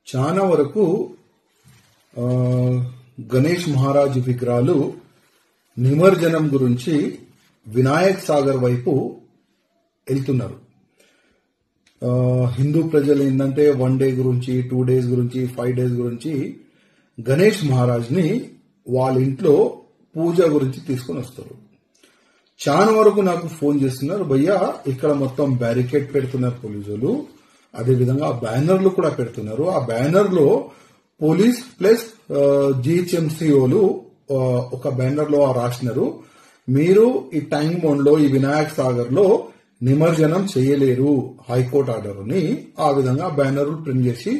చాలా వరకు గణేష్ మహారాజ్ విగ్రహాలు నిమజ్జనం గురించి వినాయక్ సాగర్ వైపు వెళ్తున్నారు. హిందూ ప్రజలు ఏంటంటే 1 డే గురించి 2 days గురించి 5 days గురించి గణేష్ మహారాజ్ ని వాళ్ళ ఇంట్లో పూజ గురించి తీసుకుని వస్తారు. చాలా వరకు నాకు ఫోన్ చేస్తున్నారు, భయ్యా ఇక్కడ మొత్తం బ్యారికేడ్ పెడుతున్నారు పోలీసులు, అదేవిధంగా బ్యానర్లు కూడా పెడుతున్నారు. ఆ బ్యానర్ లో పోలీస్ ప్లస్ జిహెచ్ఎంసీఓలు ఒక బ్యానర్ లో రాసినారు, మీరు ఈ టైం బౌండ్ లో ఈ వినాయక్ సాగర్ లో నిమజ్జనం చేయలేరు, హైకోర్టు ఆర్డర్ అని ఆ విధంగా బ్యానర్లు ప్రింట్ చేసి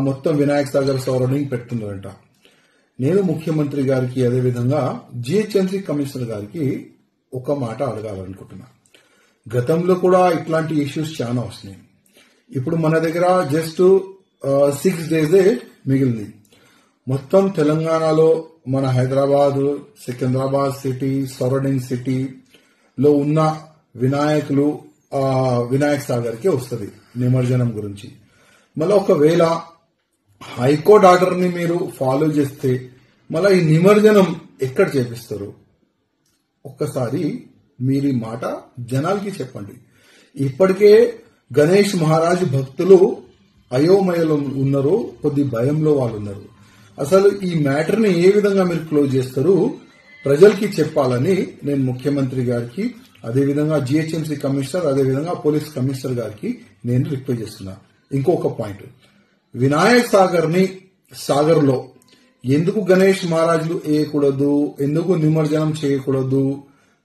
మొత్తం వినాయక్ సాగర్ సరౌండింగ్ పెడుతున్నారంట. నేను ముఖ్యమంత్రి గారికి అదేవిధంగా జిహెచ్ఎంసీ కమిషనర్ గారికి ఒక మాట అడగాలనుకుంటున్నా. గతంలో కూడా ఇట్లాంటి ఇష్యూస్ చాలా వస్తున్నాయి. ఇప్పుడు మన దగ్గర జస్ట్ 6 days మిగిలింది. మొత్తం తెలంగాణలో మన హైదరాబాద్, సికింద్రాబాద్ సిటీ, సరౌండింగ్ సిటీలో ఉన్న వినాయకులు వినాయక్ సాగర్ కి వస్తుంది నిమజ్జనం గురించి. మళ్ళీ ఒకవేళ హైకోర్టు ఆర్డర్ ని మీరు ఫాలో చేస్తే మళ్ళీ ఈ నిమజ్జనం ఎక్కడ చేపిస్తారు? ఒక్కసారి మీరు ఈ మాట జనాలకి చెప్పండి. ఇప్పటికే గణేష్ మహారాజ్ భక్తులు అయోమయంలో ఉన్నారు, కొద్ది భయంలో వాళ్ళు ఉన్నారు. అసలు ఈ మ్యాటర్ ని ఏ విధంగా మీరు క్లోజ్ చేస్తారు ప్రజలకి చెప్పాలని నేను ముఖ్యమంత్రి గారికి, అదేవిధంగా జిహెచ్ఎంసీ కమిషనర్, అదేవిధంగా పోలీస్ కమిషనర్ గారికి నేను రిక్వెస్ట్ చేస్తున్నా. ఇంకొక పాయింట్, వినాయక్ సాగర్ లో ఎందుకు గణేష్ మహారాజులు వేయకూడదు, ఎందుకు నిమజ్జనం చేయకూడదు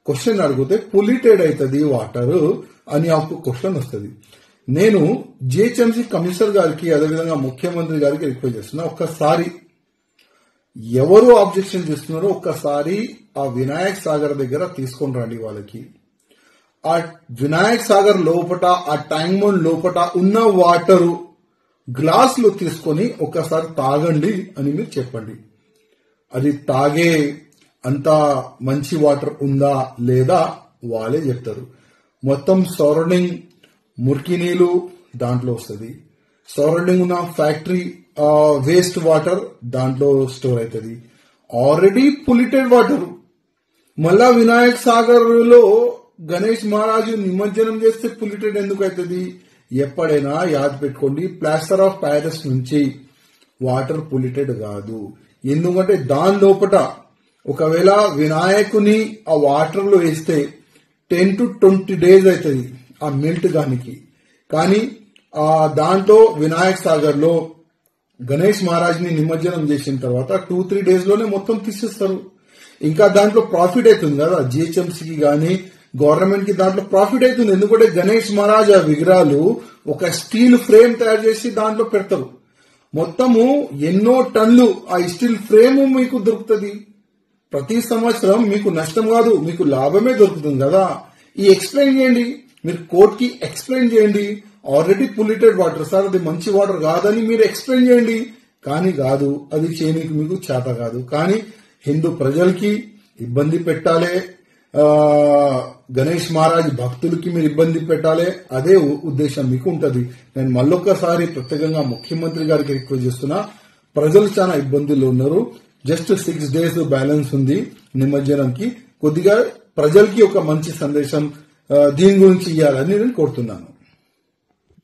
క్వశ్చన్ అడిగితే పొల్యూటెడ్ అవుతుంది వాటర్ అని ఒక క్వశ్చన్ వస్తుంది. నేను జిహెచ్ఎంసీ కమిషనర్ గారికి అదేవిధంగా ముఖ్యమంత్రి గారికి రిక్వెస్ట్ చేస్తున్నా, ఒక్కసారి ఎవరు ఆబ్జెక్షన్ చేస్తున్నారో ఒక్కసారి ఆ వినాయక్ సాగర్ దగ్గర తీసుకొని రండి. వాళ్ళకి ఆ వినాయక్ సాగర్ లోపట ఆ ట్యాంక్ బండ్ లోపట ఉన్న వాటర్ గ్లాసులు తీసుకొని ఒక్కసారి తాగండి అని మీరు చెప్పండి. అది తాగే అంత మంచి వాటర్ ఉందా లేదా వాళ్ళే చెప్తారు. మొత్తం సరౌండింగ్ మురికి నీళ్లు దాంట్లో వస్తుంది, సరౌండింగ్ ఉన్న ఫ్యాక్టరీ వేస్ట్ వాటర్ దాంట్లో స్టోర్ అవుతుంది, ఆల్రెడీ పొల్యూటెడ్ వాటర్. మళ్ళా వినాయక్ సాగర్ లో గణేష్ మహారాజు నిమజ్జనం చేస్తే పొల్యూటెడ్ ఎందుకు అవుతుంది? ఎప్పుడైనా యాద్ పెట్టుకోండి, ప్లాస్టర్ ఆఫ్ ప్యారిస్ నుంచి వాటర్ పొల్యూటెడ్ కాదు. ఎందుకంటే దాని లోపల ఒకవేళ వినాయకుని ఆ వాటర్ లో వేస్తే 10 to 20 days అవుతుంది ఆ మెల్ట్ గానికి. కానీ దాంట్లో వినాయక్ సాగర్ లో గణేష్ మహారాజ్ ని నిమజ్జనం చేసిన తర్వాత 2-3 days లోనే మొత్తం తీసేస్తారు. ఇంకా దాంట్లో ప్రాఫిట్ అవుతుంది కదా జిహెచ్ఎంసీకి గానీ గవర్నమెంట్ కి, దాంట్లో ప్రాఫిట్ అవుతుంది. ఎందుకంటే గణేష్ మహారాజ్ ఆ విగ్రహాలు ఒక స్టీల్ ఫ్రేమ్ తయారు చేసి దాంట్లో పెడతారు. మొత్తము ఎన్నో టన్నులు ఆ స్టీల్ ఫ్రేమ్ మీకు దొరుకుతుంది. ప్రతి సంవత్సరం మీకు నష్టం కాదు, మీకు లాభమే దొరుకుతుంది కదా. ఈ ఎక్స్ప్లెయిన్ చేయండి, మీరు కోర్టుకి ఎక్స్ప్లెయిన్ చేయండి. ఆల్రెడీ పొల్యూటెడ్ వాటర్ సార్, అది మంచి వాటర్ కాదని మీరు ఎక్స్ప్లెయిన్ చేయండి. కానీ కాదు, అది చేయడానికి మీకు చేత కాదు. కానీ హిందూ ప్రజలకి ఇబ్బంది పెట్టాలి, గణేష్ మహారాజ్ భక్తులకి మీరు ఇబ్బంది పెట్టాలి, అదే ఉద్దేశం మీకు ఉంటది. నేను మళ్ళొక్కసారి ప్రత్యేకంగా ముఖ్యమంత్రి గారికి రిక్వెస్ట్ చేస్తున్నా, ప్రజలు చాలా ఇబ్బందుల్లో ఉన్నారు. జస్ట్ 6 days బ్యాలెన్స్ ఉంది నిమజ్జనంకి. కొద్దిగా ప్రజలకి ఒక మంచి సందేశం దీని గురించి ఇవ్వాలని నేను కోరుతున్నాను.